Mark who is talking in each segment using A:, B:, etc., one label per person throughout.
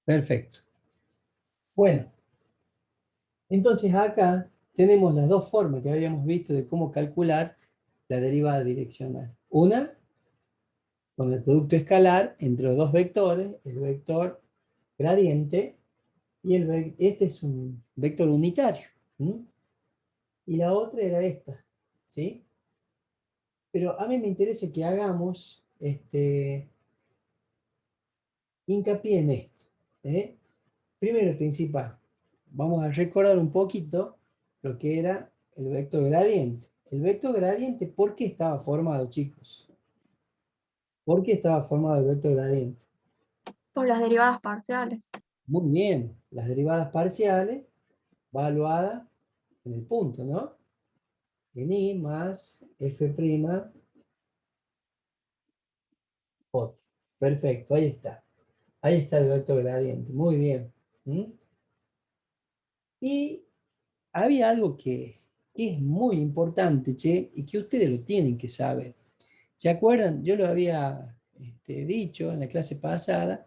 A: Perfecto. Bueno, entonces acá tenemos las dos formas que habíamos visto de cómo calcular la derivada direccional. Una, con el producto escalar entre los dos vectores, el vector gradiente y este es un vector unitario. ¿Sí? Y la otra era esta, ¿sí? Pero a mí me interesa que hagamos hincapié en esto. ¿Eh? Primero y principal, vamos a recordar un poquito lo que era el vector gradiente. El vector gradiente, ¿por qué estaba formado, chicos? ¿Por qué estaba formado el vector gradiente?
B: Por las derivadas parciales.
A: Muy bien, las derivadas parciales evaluadas en el punto, ¿no? En I más F', J. Perfecto, ahí está. Ahí está el vector gradiente, muy bien. ¿Mm? Y había algo que es muy importante, che, y que ustedes lo tienen que saber. ¿Se acuerdan? Yo lo había dicho en la clase pasada,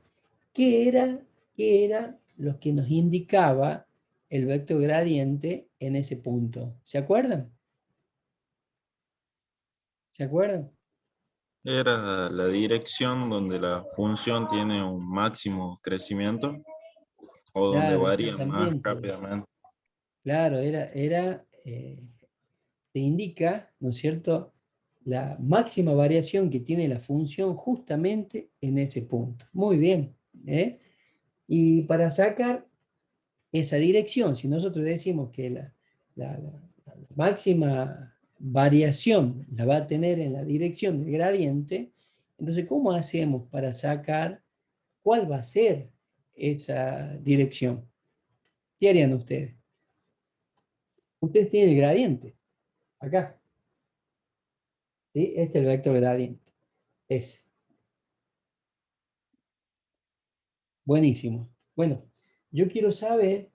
A: ¿qué era lo que nos indicaba el vector gradiente en ese punto? ¿Se acuerdan? ¿Se acuerdan?
C: Era la dirección donde la función tiene un máximo crecimiento o donde
A: Claro,
C: varía más
A: exactamente.
C: rápidamente.
A: Claro, te indica, ¿no es cierto?, la máxima variación que tiene la función justamente en ese punto. Muy bien. ¿Eh? Y para sacar esa dirección, si nosotros decimos que la máxima variación la va a tener en la dirección del gradiente, entonces, ¿cómo hacemos para sacar cuál va a ser esa dirección? ¿Qué harían ustedes? Ustedes tienen el gradiente, acá, ¿sí? Este es el vector gradiente, ese. Buenísimo. Bueno, yo quiero saber,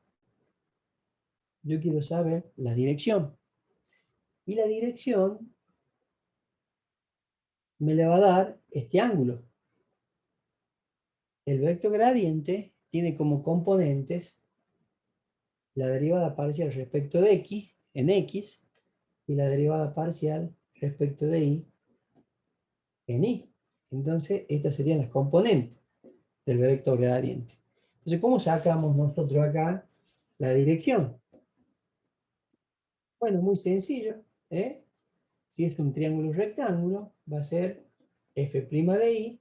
A: la dirección. Y la dirección me la va a dar este ángulo. El vector gradiente tiene como componentes la derivada parcial respecto de x en x y la derivada parcial respecto de y en y. Entonces, estas serían las componentes del vector gradiente. Entonces, ¿cómo sacamos nosotros acá la dirección? Bueno, muy sencillo. ¿Eh? Si es un triángulo rectángulo, va a ser f' de y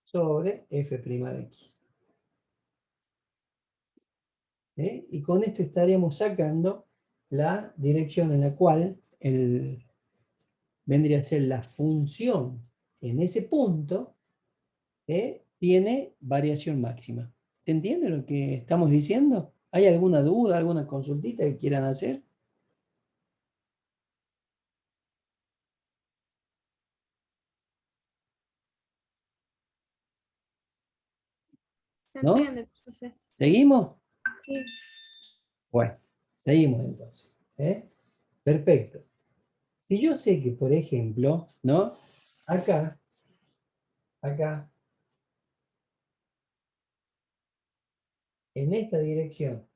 A: sobre f' de x. ¿Eh? Y con esto estaríamos sacando la dirección en la cual vendría a ser la función en ese punto, tiene variación máxima. ¿Se entiende lo que estamos diciendo? ¿Hay alguna duda, alguna consultita que quieran hacer?
B: ¿Se
A: ¿No?
B: entiende, profe?
A: ¿Seguimos?
B: Sí.
A: Bueno, seguimos entonces. Perfecto. Si yo sé que, por ejemplo, ¿no? Acá, en esta dirección,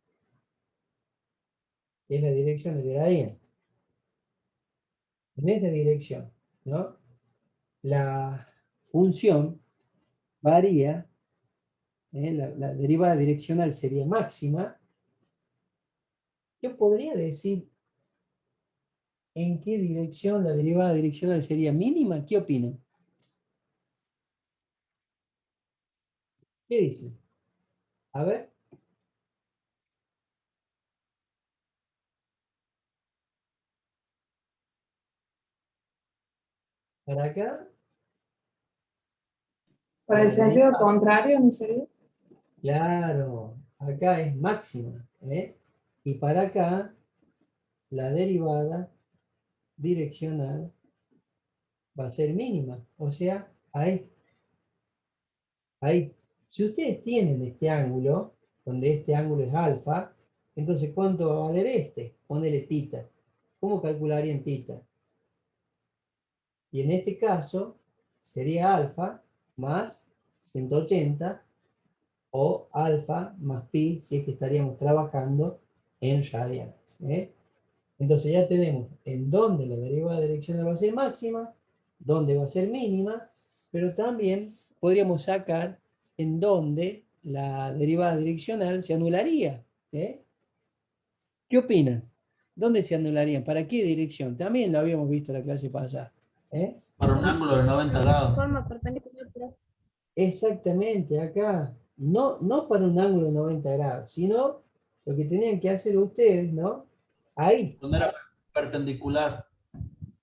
A: que es la dirección del gradiente, en esa dirección, ¿no? La función varía, la derivada direccional sería máxima. Yo podría decir en qué dirección la derivada direccional sería mínima. ¿Qué opinan? ¿Qué dicen? A ver, para acá,
B: Para el sentido contrario, ¿no sería?
A: claro, acá es máxima, ¿eh? Y para acá, la derivada direccional va a ser mínima. O sea, ahí. Si ustedes tienen este ángulo, donde este ángulo es alfa, entonces ¿cuánto va a valer este? Ponele tita. ¿Cómo calcularían tita? Y en este caso sería alfa más 180 o alfa más pi, si es que estaríamos trabajando en radianes. Entonces ya tenemos en dónde la derivada direccional va a ser máxima, dónde va a ser mínima, pero también podríamos sacar en dónde la derivada direccional se anularía. ¿Qué opinan? ¿Dónde se anularían? ¿Para qué dirección? También lo habíamos visto en la clase pasada.
D: Para un ángulo de 90 grados.
B: Forma perpendicular,
A: Exactamente, acá. No, no para un ángulo de 90 grados, sino lo que tenían que hacer ustedes, ¿no? Ahí,
D: Poner perpendicular.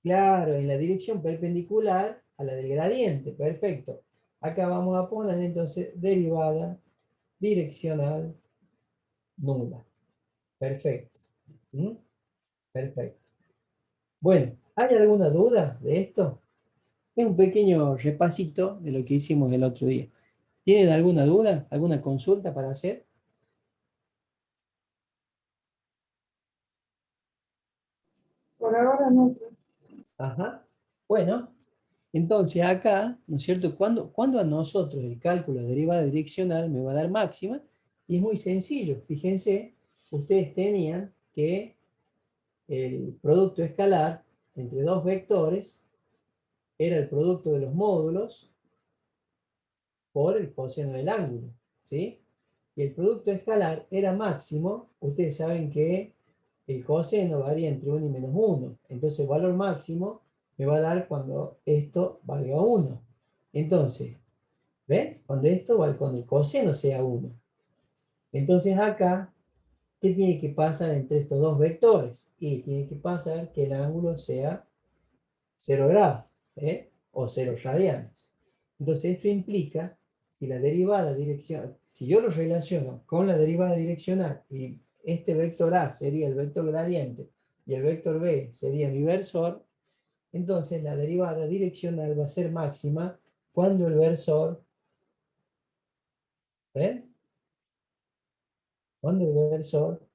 A: claro, en la dirección perpendicular a la del gradiente, perfecto. Acá vamos a poner entonces derivada direccional nula. Perfecto. ¿Mm? Perfecto. Bueno, ¿hay alguna duda de esto? Es un pequeño repasito de lo que hicimos el otro día. ¿Tienen alguna duda? ¿Alguna consulta para hacer?
B: por ahora no.
A: Ajá. Bueno, entonces acá, ¿no es cierto? ¿Cuándo a nosotros el cálculo de derivada direccional me va a dar máxima? Y es muy sencillo. Fíjense, ustedes tenían que el producto escalar entre dos vectores era el producto de los módulos por el coseno del ángulo, ¿sí? Y el producto escalar era máximo. Ustedes saben que el coseno varía entre 1 y menos 1. Entonces el valor máximo me va a dar cuando esto valga 1. Entonces, ¿ven? Cuando el coseno sea 1. Entonces acá, ¿qué tiene que pasar entre estos dos vectores? Y tiene que pasar que el ángulo sea 0 grados, o 0 radianes. Entonces esto implica, si la derivada direccional, si yo lo relaciono con la derivada direccional y este vector A sería el vector gradiente y el vector B sería mi versor, entonces la derivada direccional va a ser máxima cuando el versor, ¿ven? Cuando el versor,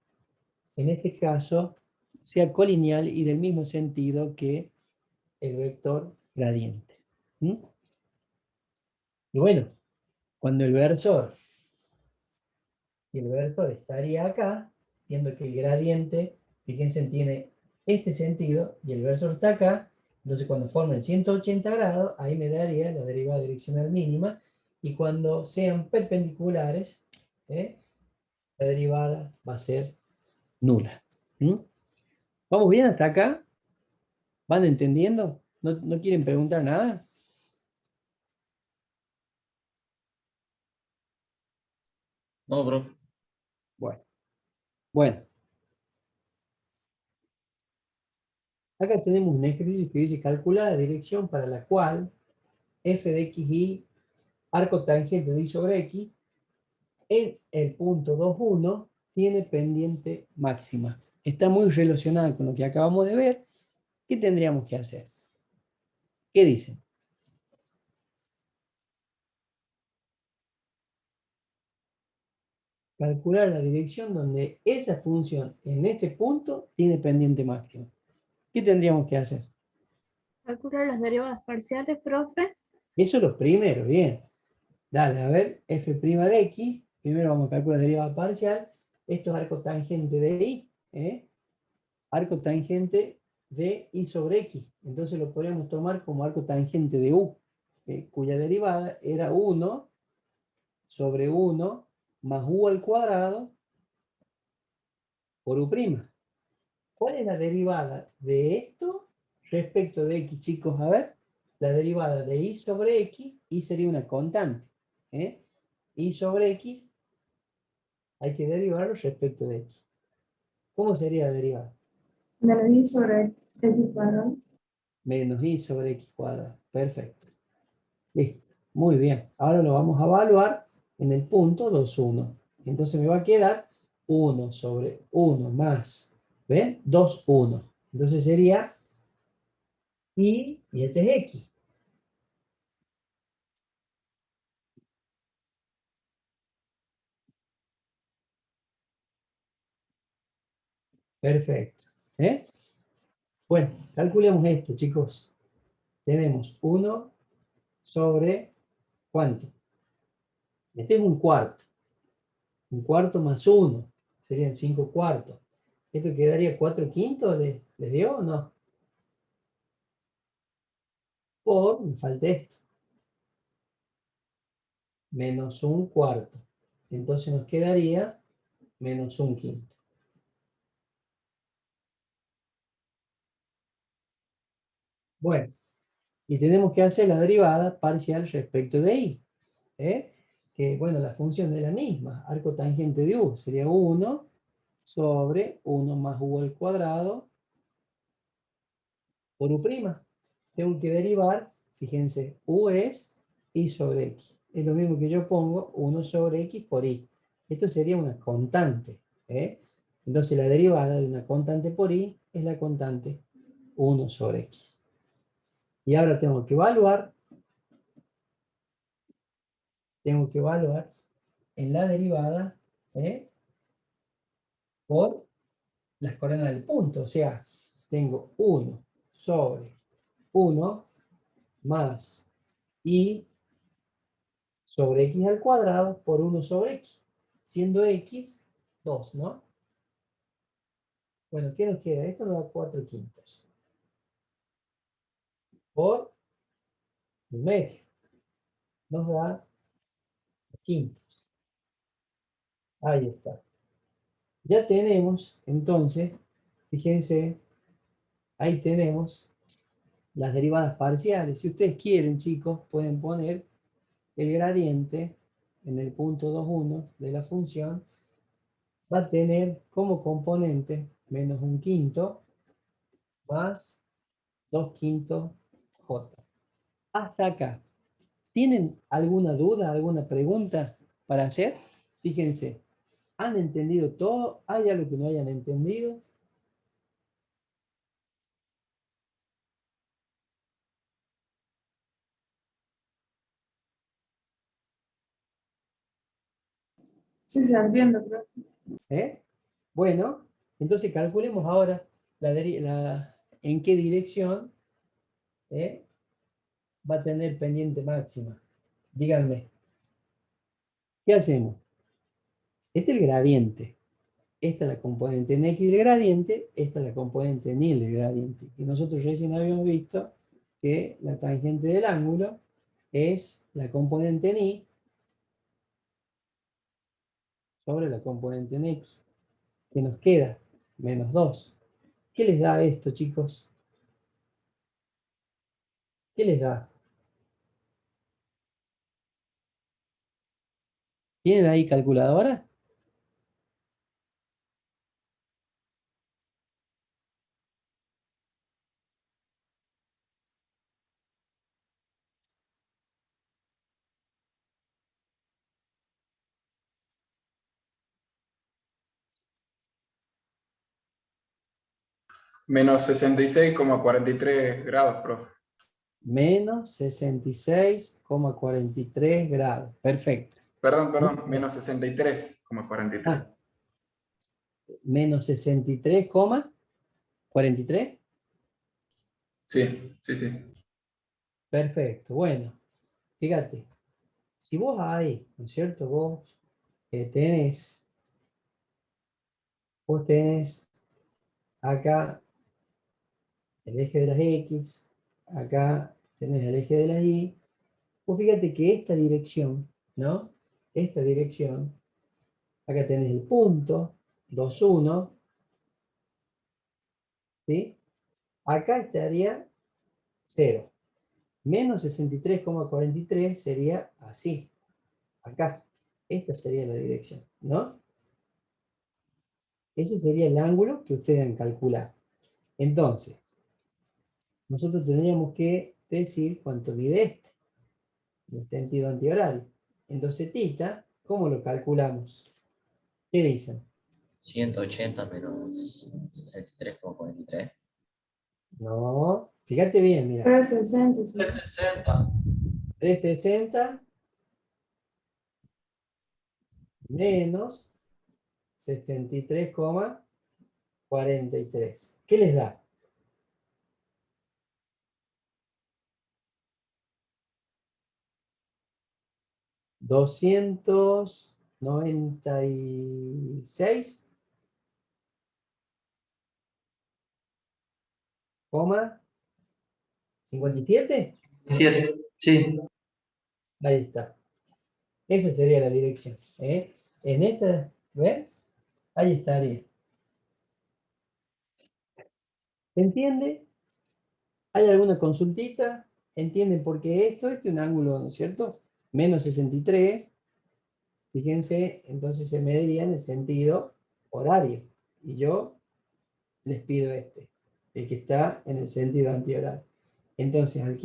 A: en este caso, sea colineal y del mismo sentido que el vector gradiente. ¿Mm? Y bueno, cuando el versor estaría acá, viendo que el gradiente, fíjense, tiene este sentido y el versor está acá, entonces cuando formen 180 grados, ahí me daría la derivada direccional mínima, y cuando sean perpendiculares, la derivada va a ser nula. ¿Mm? ¿Vamos bien hasta acá? ¿Van entendiendo? ¿No quieren preguntar nada?
C: No, profe.
A: Bueno, bueno. Acá tenemos un ejercicio que dice calcular la dirección para la cual f de x y arco tangente de y sobre x en el punto 2,1 tiene pendiente máxima. Está muy relacionada con lo que acabamos de ver. ¿Qué tendríamos que hacer? ¿Qué dicen? Calcular la dirección donde esa función en este punto tiene pendiente máxima. ¿Qué tendríamos que hacer?
B: Calcular las derivadas parciales, profe.
A: Eso es lo primero, bien. Dale, a ver, f' de x. Primero vamos a calcular la derivada parcial. Esto es arco tangente de y. Arco tangente de y sobre x. Entonces lo podríamos tomar como arco tangente de u, cuya derivada era 1 sobre 1 más u al cuadrado por u'. ¿Cuál es la derivada de esto respecto de x, chicos? A ver, la derivada de y sobre x, y sería una constante. Y sobre x hay que derivarlo respecto de x. ¿Cómo sería la derivada?
B: Menos y sobre x cuadrado.
A: Menos y sobre x cuadrado. Perfecto. Listo. Muy bien. Ahora lo vamos a evaluar en el punto 2,1. Entonces me va a quedar 1 sobre 1 más, ¿ven? 2,1. Entonces sería y este es x. Perfecto. Bueno, calculemos esto, chicos. Tenemos 1 sobre, ¿cuánto? Este es un cuarto. Un cuarto más 1. Serían 5 cuartos. ¿Esto quedaría 4 quintos? ¿Les dio o no? Por, me falta esto. Menos un cuarto. Entonces nos quedaría menos un quinto. Bueno, y tenemos que hacer la derivada parcial respecto de i. ¿Eh? Que, bueno, la función es la misma. Arco tangente de u sería 1 sobre 1 más u al cuadrado por u'. Tengo que derivar, fíjense, u es i sobre x. Es lo mismo que yo pongo 1 sobre x por i. Esto sería una constante. ¿Eh? Entonces la derivada de una constante por i es la constante 1 sobre x. Y ahora tengo que evaluar en la derivada por las coordenadas del punto. O sea, tengo 1 sobre 1 más i sobre x al cuadrado por 1 sobre x, siendo x 2, ¿no? Bueno, ¿qué nos queda? Esto nos da 4 quintos. Por el medio. Nos da quintos. Ahí está. Ya tenemos, entonces, fíjense, ahí tenemos las derivadas parciales. Si ustedes quieren, chicos, pueden poner el gradiente en el punto 2,1 de la función. Va a tener como componente menos un quinto más 2 quintos j. Hasta acá. ¿Tienen alguna duda, alguna pregunta para hacer? Fíjense, ¿han entendido todo? ¿Hay algo que no hayan entendido?
B: Sí, se entiende, profe.
A: ¿Eh? Bueno, entonces calculemos ahora en qué dirección va a tener pendiente máxima. Díganme, ¿qué hacemos? Este es el gradiente. Esta es la componente en x del gradiente, esta es la componente en y del gradiente. Y nosotros recién habíamos visto que la tangente del ángulo es la componente en y sobre la componente en x, que nos queda menos 2. ¿Qué les da esto, chicos? ¿Qué les da? ¿Tienen ahí calculadora?
E: Menos 66,43 grados, profe.
A: Menos 66,43 grados. Perfecto.
E: Perdón,
A: Bien.
E: menos 63,43.
A: Ah, menos 63,43.
E: Sí.
A: Perfecto. Bueno, fíjate. Si vos ahí, ¿no es cierto? Vos tenés acá el eje de las X, acá tenés el eje de las Y. Vos fíjate que esta dirección, ¿no? Esta dirección, acá tenés el punto, 2, 1, ¿sí? Acá estaría 0. Menos 63,43 sería así, acá. Esta sería la dirección, ¿no? Ese sería el ángulo que ustedes han calculado. Entonces, nosotros tendríamos que decir cuánto mide este, en sentido antihorario. Entonces, tita, ¿cómo lo calculamos? ¿Qué dicen?
F: 180 menos 63,43.
A: No, fíjate bien, mira.
B: 360, sí.
D: 360.
A: 360 menos 63,43. ¿Qué les da? 200. 96, coma, 57.
D: 7. Sí.
A: Ahí está. Esa sería la dirección. En esta, ¿ven? Ahí estaría. ¿Se entiende? ¿Hay alguna consultita? ¿Entienden por qué esto? Este es un ángulo, ¿no es cierto? Menos 63. Fíjense, entonces se mediría en el sentido horario. Y yo les pido este, el que está en el sentido antihorario. Entonces, al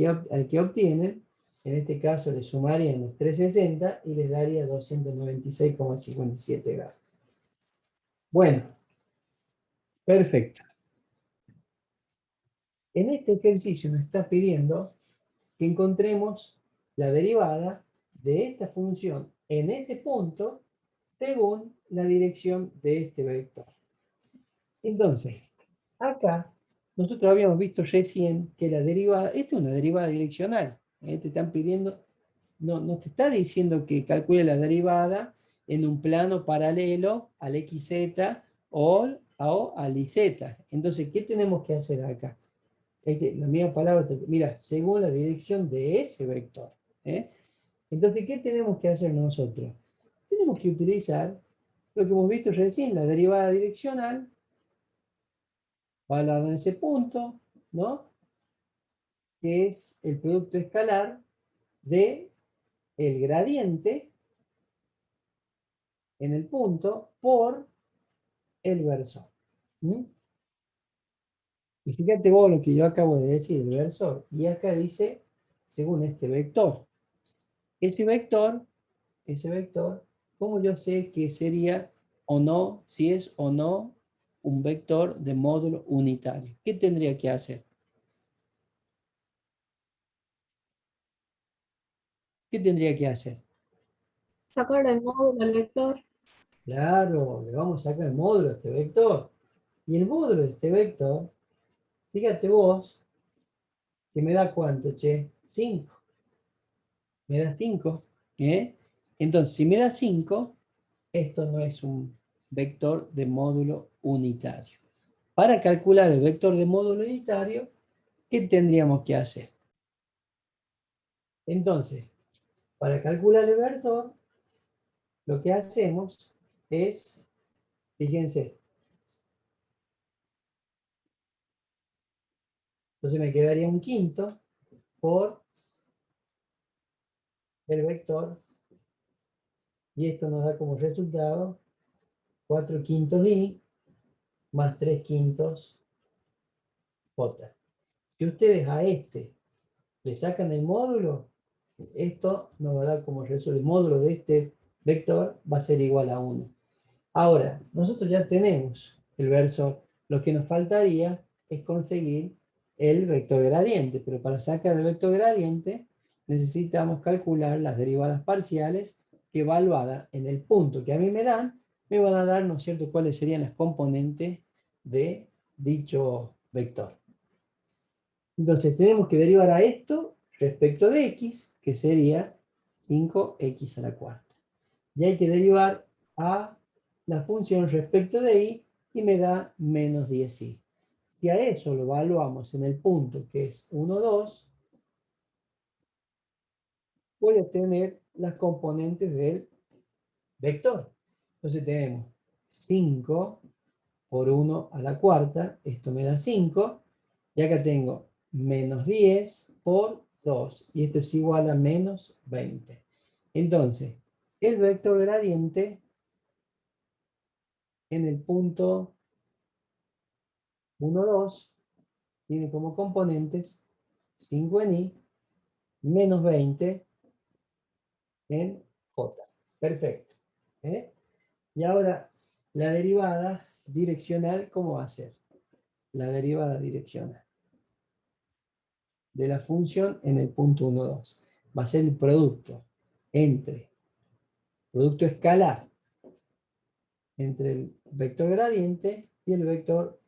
A: que obtienen, en este caso le sumarían los 360 y les daría 296,57 grados. Bueno, perfecto. En este ejercicio nos está pidiendo que encontremos la derivada de esta función en este punto según la dirección de este vector. Entonces, acá nosotros habíamos visto recién que la derivada, esta es una derivada direccional. Te están pidiendo, no te está diciendo que calcule la derivada en un plano paralelo al XZ o al YZ. Entonces, ¿qué tenemos que hacer acá? La misma palabra, mira, según la dirección de ese vector. Entonces, ¿qué tenemos que hacer nosotros? Tenemos que utilizar lo que hemos visto recién, la derivada direccional, valorado en ese punto, ¿no? Que es el producto escalar de el gradiente en el punto por el versor. Y fíjate vos lo que yo acabo de decir, el versor. Y acá dice, según este vector. Ese vector, ¿cómo yo sé que sería o no, si es o no un vector de módulo unitario? ¿Qué tendría que hacer? ¿Qué tendría que hacer?
B: Sacar el módulo al vector.
A: Claro, le vamos a sacar el módulo a este vector. Y el módulo de este vector, fíjate vos, que me da cuánto, che, 5. Me da 5. Entonces, si me da 5, esto no es un vector de módulo unitario. Para calcular el vector de módulo unitario, ¿qué tendríamos que hacer? Entonces, para calcular el vector, lo que hacemos es, fíjense, entonces me quedaría un quinto por el vector, y esto nos da como resultado 4 quintos i más 3 quintos j. Si ustedes a este le sacan el módulo, esto nos va a dar como resultado, el módulo de este vector va a ser igual a 1. Ahora, nosotros ya tenemos el versor, lo que nos faltaría es conseguir el vector gradiente, pero para sacar el vector gradiente necesitamos calcular las derivadas parciales que evaluadas en el punto que a mí me dan, me van a dar, ¿no es cierto?, cuáles serían las componentes de dicho vector. Entonces tenemos que derivar a esto respecto de x, que sería 5x a la cuarta. Y hay que derivar a la función respecto de y me da menos 10i. Si a eso lo evaluamos en el punto que es 1, 2, voy a tener las componentes del vector. Entonces tenemos 5 por 1 a la cuarta, esto me da 5, y acá tengo menos 10 por 2, y esto es igual a menos 20. Entonces, el vector gradiente en el punto 1, 2 tiene como componentes 5 en i menos 20 en j. Perfecto. Y ahora, la derivada direccional, ¿cómo va a ser? La derivada direccional de la función en el punto 1, 2. Va a ser el producto producto escalar, entre el vector gradiente y el vector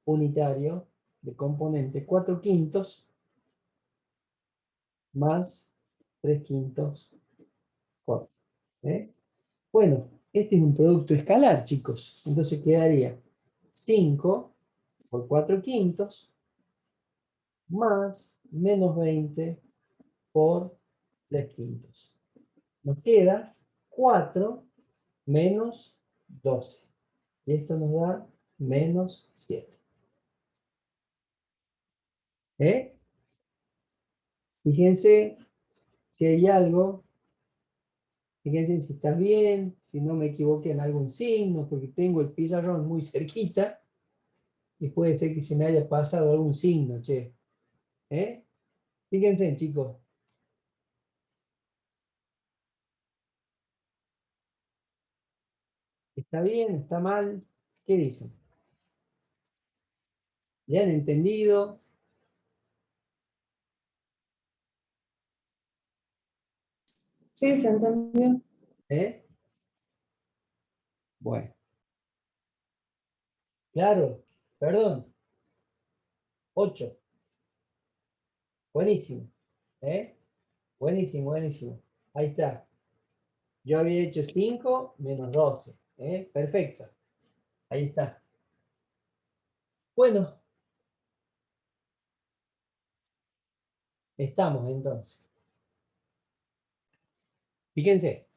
A: unitario de componente 4 quintos más 3 quintos j. Bueno, este es un producto escalar, chicos. Entonces quedaría 5 por 4/5 más menos 20 por 3/5. Nos queda 4 menos 12. Y esto nos da menos 7. ¿Eh? Fíjense si hay algo. Fíjense si está bien, si no me equivoqué en algún signo, porque tengo el pizarrón muy cerquita y puede ser que se me haya pasado algún signo, che. ¿Eh? Fíjense, chicos. ¿Está bien? ¿Está mal? ¿Qué dicen? ¿Le han entendido?
G: Sí, se entendió.
A: ¿Eh? Bueno, claro, perdón. 8. Buenísimo. ¿Eh? Buenísimo, buenísimo. Ahí está. Yo había hecho 5 menos 12. ¿Eh? Perfecto. Ahí está. Bueno, estamos entonces. Fíjense,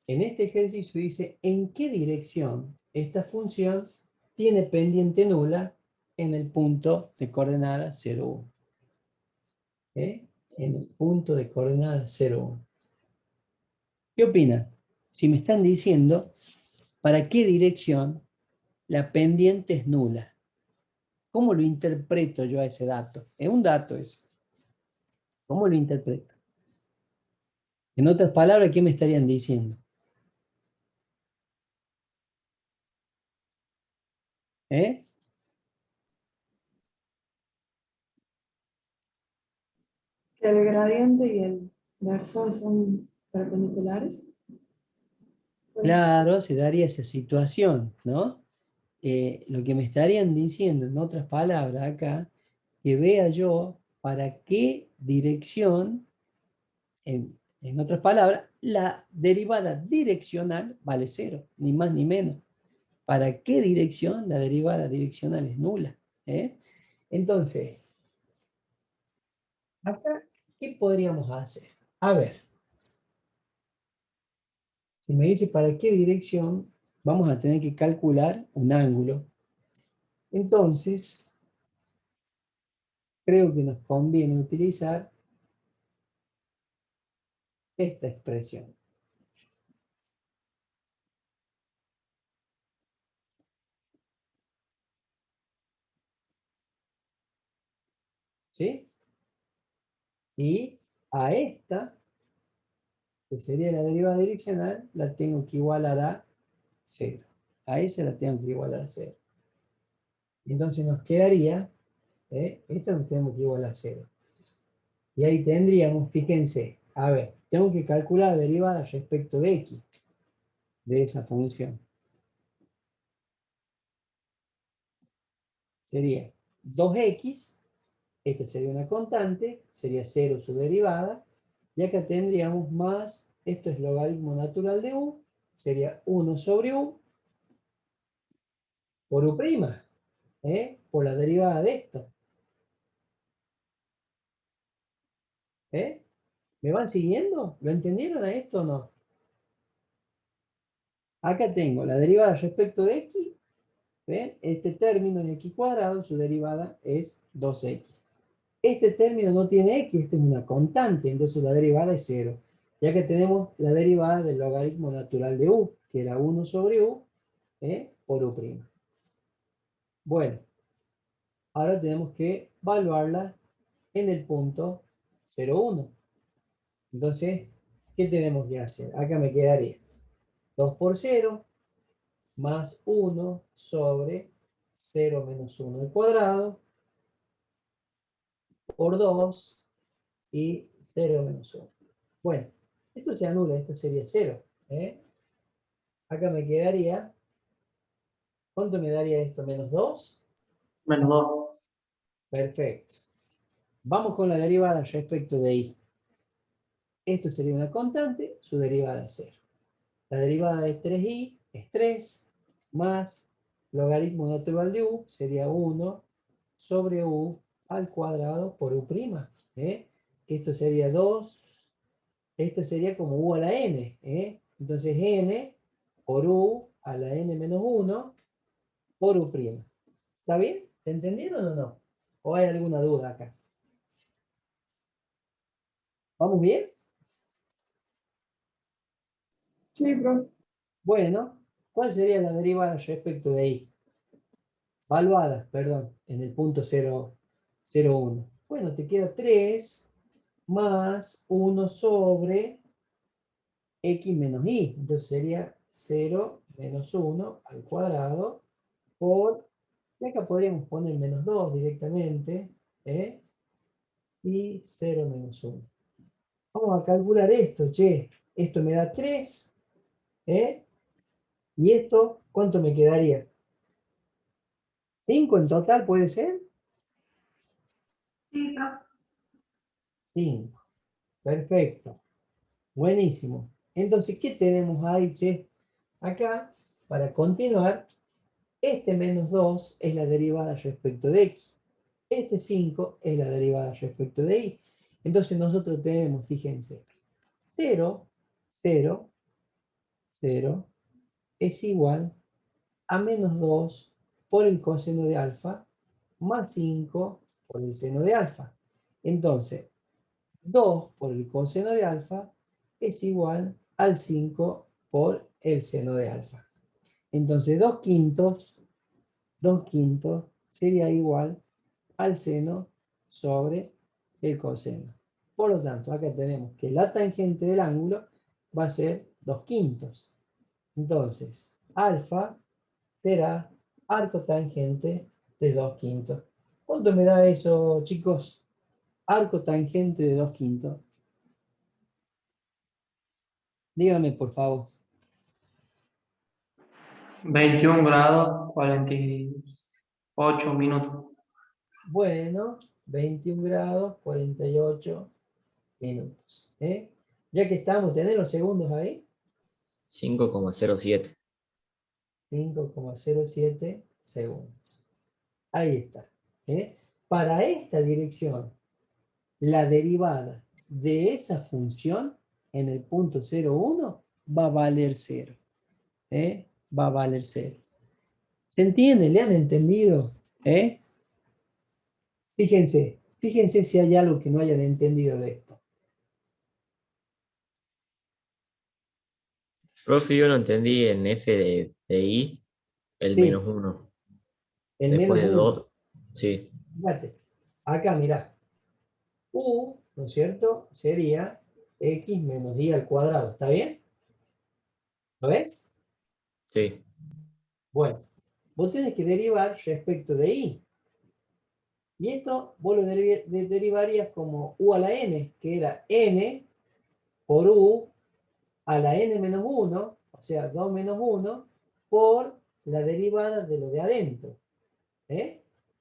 A: en este ejercicio dice en qué dirección esta función tiene pendiente nula en el punto de coordenada 0, 1. ¿Eh? En el punto de coordenada 0, 1. ¿Qué opinan? Si me están diciendo para qué dirección la pendiente es nula, ¿cómo lo interpreto yo a ese dato? Es un dato ese. ¿Cómo lo interpreto? En otras palabras, ¿qué me estarían diciendo? ¿Eh?
G: Que el gradiente y el verso son perpendiculares. Pues,
A: Claro, se daría esa situación, ¿no? Lo que me estarían diciendo, en otras palabras, acá, que vea yo para qué dirección, en otras palabras, la derivada direccional vale 0, ni más ni menos. ¿Para qué dirección la derivada direccional es nula? ¿Eh? Entonces, acá, ¿qué podríamos hacer? A ver, si me dice para qué dirección, vamos a tener que calcular un ángulo. Entonces, creo que nos conviene utilizar esta expresión. ¿Sí? Y a esta, que sería la derivada direccional, la tengo que igualar a 0. A esa la tengo que igualar a 0. Entonces nos quedaría, esta nos tenemos que igualar a 0. Y ahí tendríamos, fíjense, a ver, tengo que calcular la derivada respecto de x, de esa función. Sería 2x, esto sería una constante, sería 0 su derivada, y acá tendríamos más, esto es logaritmo natural de u, sería 1 sobre u por u', por la derivada de esto. ¿Me van siguiendo? ¿Lo entendieron a esto o no? Acá tengo la derivada respecto de x, ¿ven? Este término es x cuadrado, su derivada es 2x. Este término no tiene x, esto es una constante, entonces la derivada es 0. Ya que tenemos la derivada del logaritmo natural de u, que era 1 sobre u, por u'. Bueno, ahora tenemos que evaluarla en el punto 0, 1. Entonces, ¿qué tenemos que hacer? Acá me quedaría 2 por 0 más 1 sobre 0 menos 1 al cuadrado por 2 y 0 menos 1. Bueno, esto se anula, esto sería 0. Acá me quedaría, ¿cuánto me daría esto? ¿Menos 2?
D: Menos 2.
A: Perfecto. Vamos con la derivada respecto de y. Esto sería una constante, su derivada es 0. La derivada de 3i es 3, más logaritmo natural de u sería 1 sobre u al cuadrado por u'. Esto sería 2, esto sería como u a la n. Entonces n por u a la n menos 1 por u'. ¿Está bien? ¿Se entendieron o no? ¿O hay alguna duda acá? ¿Vamos bien?
G: Sí, profe.
A: Bueno, ¿cuál sería la derivada respecto de i? Valuada, perdón, en el punto 0, 0, 1. Bueno, te queda 3 más 1 sobre x menos y. Entonces sería 0 menos 1 al cuadrado por, y acá podríamos poner menos 2 directamente, y 0 menos 1. Vamos a calcular esto, che. Esto me da 3, y esto, ¿cuánto me quedaría? 5 en total, ¿puede ser?
B: Sí, profe.
A: 5. Perfecto. Buenísimo. Entonces, ¿qué tenemos ahí, che? Acá, para continuar, este menos 2 es la derivada respecto de x. Este 5 es la derivada respecto de y. Entonces nosotros tenemos, fíjense, 0, 0, 0 es igual a menos 2 por el coseno de alfa más 5 por el seno de alfa. Entonces, 2 por el coseno de alfa es igual al 5 por el seno de alfa. Entonces 2 quintos sería igual al seno sobre el coseno. Por lo tanto, acá tenemos que la tangente del ángulo va a ser 2 quintos. Entonces, alfa será arco tangente de 2 quintos. ¿Cuánto me da eso, chicos? Arco tangente de 2 quintos. Dígame, por favor.
H: 21 grados, 48 minutos.
A: Bueno, 21 grados, 48 minutos. Ya que estamos, ¿tenés los segundos ahí?
F: 5,07.
A: 5,07 segundos. Ahí está. Para esta dirección, la derivada de esa función en el punto 0,1 va a valer 0. Va a valer 0. ¿Se entiende? ¿Le han entendido? Fíjense si hay algo que no hayan entendido de esto.
F: Profe, yo no entendí en f de i el
A: Sí,
F: menos 1.
A: el
F: Después
A: menos
F: de
A: 1.
F: 2. Sí,
A: Fíjate, acá mirá. U, ¿no es cierto? Sería x menos y al cuadrado. ¿Está bien? ¿Lo ves?
F: sí.
A: Bueno, vos tenés que derivar respecto de y. Y esto vos lo derivarías como u a la n, que era n por u a la n menos 1, o sea, 2 menos 1, por la derivada de lo de adentro.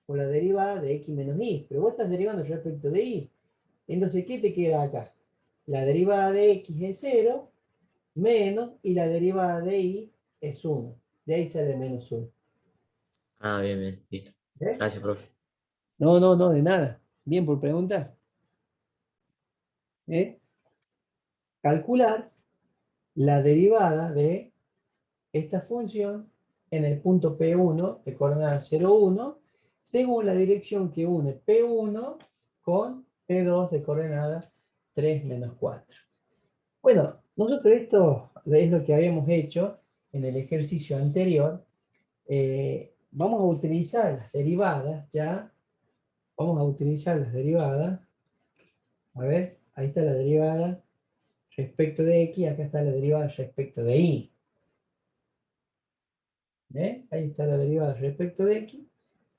A: Por la derivada de x menos y. Pero vos estás derivando respecto de y. Entonces, ¿qué te queda acá? La derivada de x es 0, menos, y la derivada de y es 1. De ahí sale menos 1.
F: Ah, bien, bien, listo.
A: ¿Eh?
F: Gracias, profe.
A: No, de nada. Bien por preguntar. Calcular la derivada de esta función en el punto P1 de coordenada 0, 1, según la dirección que une P1 con P2 de coordenada 3, menos 4. Bueno, nosotros esto es lo que habíamos hecho en el ejercicio anterior. Vamos a utilizar las derivadas, ¿ya? Vamos a utilizar las derivadas. A ver, ahí está la derivada respecto de x, acá está la derivada respecto de y. Ahí está la derivada respecto de x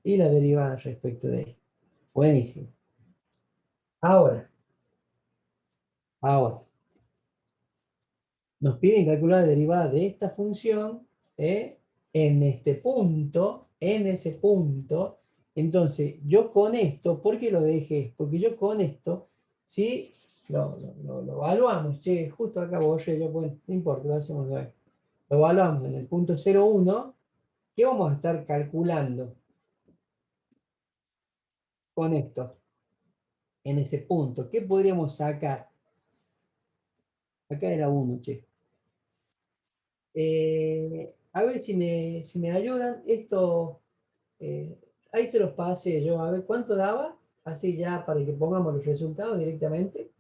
A: y la derivada respecto de y. Buenísimo. Ahora, nos piden calcular la derivada de esta función en este punto, en ese punto. Entonces, yo con esto, ¿por qué lo dejé? Porque yo con esto, si lo evaluamos, che, justo acá borré yo, bueno, no importa, lo hacemos de lo evaluamos en el punto 0,1, ¿qué vamos a estar calculando con esto? En ese punto, ¿qué podríamos sacar? Acá era 1, che. A ver si me ayudan. Esto, ahí se los pasé yo. A ver, ¿cuánto daba? Así ya para que pongamos los resultados directamente.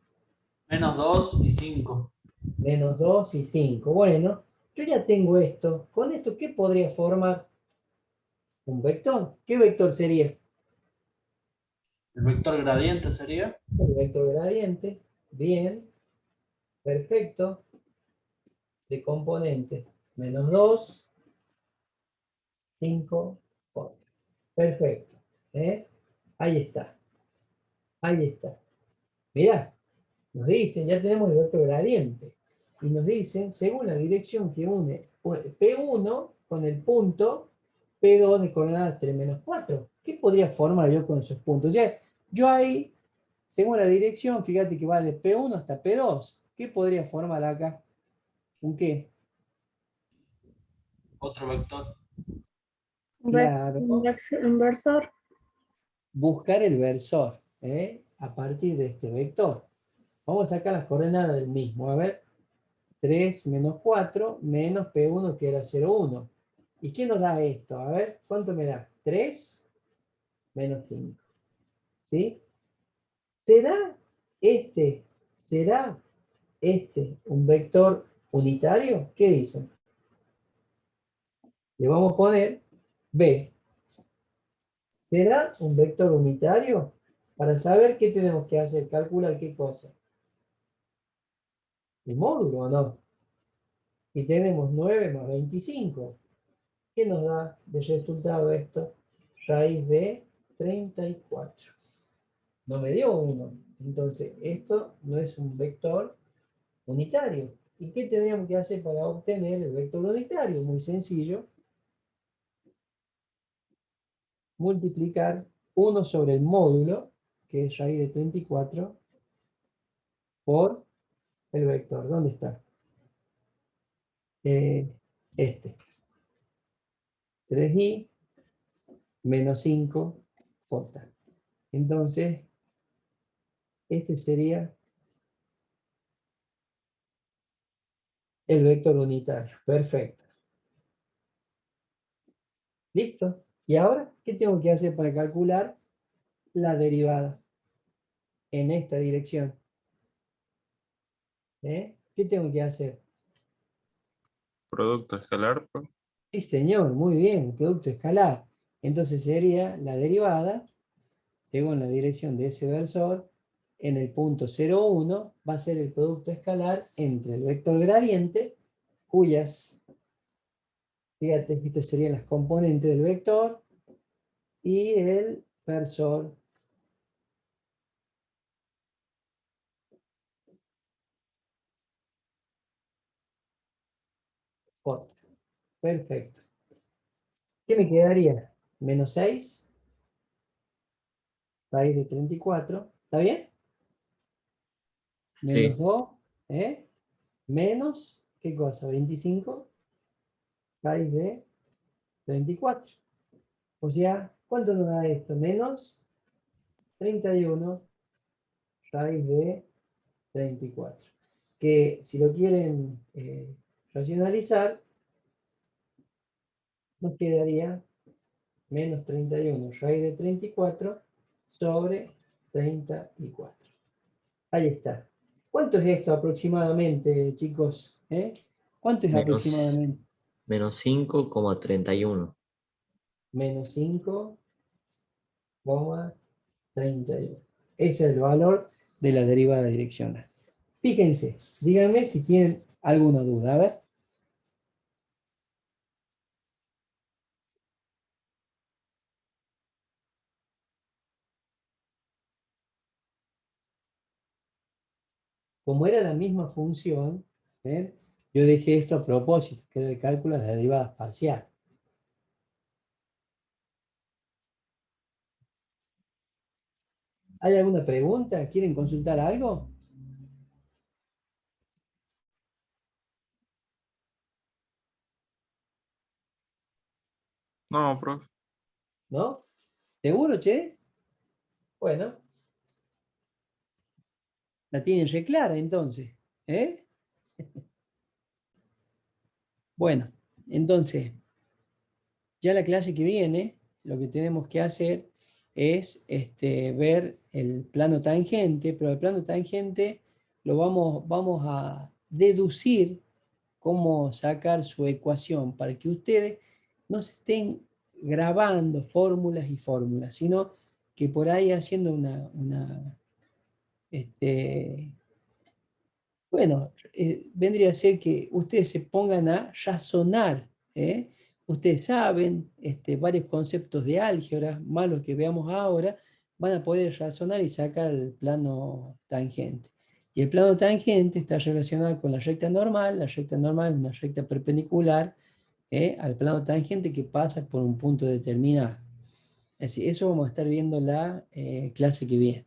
D: -2 y 5.
A: -2 y 5. Bueno, yo ya tengo esto. Con esto, ¿qué podría formar? ¿Un vector? ¿Qué vector sería?
D: El vector gradiente sería.
A: El vector gradiente. Bien. Perfecto. De componente. -2, 5, 4. Perfecto. ¿Eh? Ahí está. Ahí está. Mirá, nos dicen, ya tenemos el vector gradiente. Y nos dicen, según la dirección que une P1 con el punto P2 de coordenadas 3 menos 4. ¿Qué podría formar yo con esos puntos? Ya, yo ahí, según la dirección, fíjate que va de P1 hasta P2. ¿Qué podría formar acá? ¿Un qué?
D: Otro vector.
A: Claro.
B: Inversor.
A: Buscar el versor, a partir de este vector. Vamos a sacar las coordenadas del mismo. A ver, 3 menos 4 menos P1 que era 0,1. ¿Y qué nos da esto? A ver, ¿cuánto me da? 3 menos 5. ¿Sí? ¿Será este, será este un vector unitario? ¿Qué dicen? Le vamos a poner B. ¿Será un vector unitario? Para saber qué tenemos que hacer, calcular qué cosa. ¿El módulo o no? Y tenemos 9 más 25. ¿Qué nos da de resultado esto? Raíz de 34. No me dio 1. Entonces, esto no es un vector unitario. ¿Y qué tendríamos que hacer para obtener el vector unitario? Muy sencillo. Multiplicar 1 sobre el módulo, que es raíz de 34, por el vector. ¿Dónde está? Este. 3i menos 5j. Entonces, este sería el vector unitario. Perfecto. ¿Listo? ¿Y ahora qué tengo que hacer para calcular la derivada en esta dirección? ¿Qué tengo que hacer?
C: Producto escalar, profe.
A: Sí, señor, muy bien, producto escalar. Entonces sería la derivada, según la dirección de ese versor, en el punto 0,1 va a ser el producto escalar entre el vector gradiente, cuyas, fíjate que estas serían las componentes del vector, y el versor J. Perfecto. ¿Qué me quedaría? Menos 6 raíz de 34. ¿Está bien? Menos
F: Sí.
A: 2, ¿eh? Menos, ¿qué cosa? 25 raíz de 34. O sea, ¿cuánto nos da esto? Menos 31 raíz de 34. Que si lo quieren racionalizar, nos quedaría menos 31 raíz de 34 sobre 34. Ahí está. ¿Cuánto es esto aproximadamente, chicos? ¿Cuánto es
F: Menos,
A: aproximadamente?
F: menos 5,31.
A: Menos 5,31. Ese es el valor de la derivada direccional. Fíjense, díganme si tienen alguna duda. A ver. Como era la misma función, ¿ven? Yo dejé esto a propósito, que era el cálculo de las derivadas parciales. ¿Hay alguna pregunta? ¿Quieren consultar algo?
C: No, profe.
A: ¿No? ¿Seguro, che? Bueno. La tienen re clara entonces. ¿Eh? Bueno, entonces, ya la clase que viene, lo que tenemos que hacer es ver el plano tangente, pero el plano tangente lo vamos a deducir cómo sacar su ecuación para que ustedes no se estén grabando fórmulas y fórmulas, sino que por ahí haciendo bueno, vendría a ser que ustedes se pongan a razonar. Ustedes saben varios conceptos de álgebra, más los que veamos ahora, van a poder razonar y sacar el plano tangente. Y el plano tangente está relacionado con la recta normal. La recta normal es una recta perpendicular al plano tangente que pasa por un punto determinado. Es decir, eso vamos a estar viendo la clase que viene.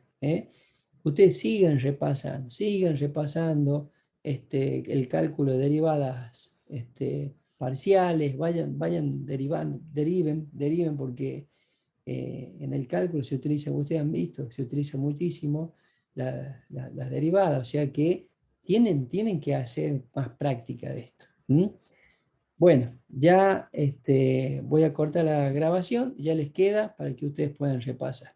A: Ustedes sigan repasando el cálculo de derivadas parciales, vayan derivando, deriven porque en el cálculo se utiliza, ustedes han visto, se utiliza muchísimo las derivadas, o sea que tienen que hacer más práctica de esto. Bueno, ya voy a cortar la grabación, ya les queda para que ustedes puedan repasar.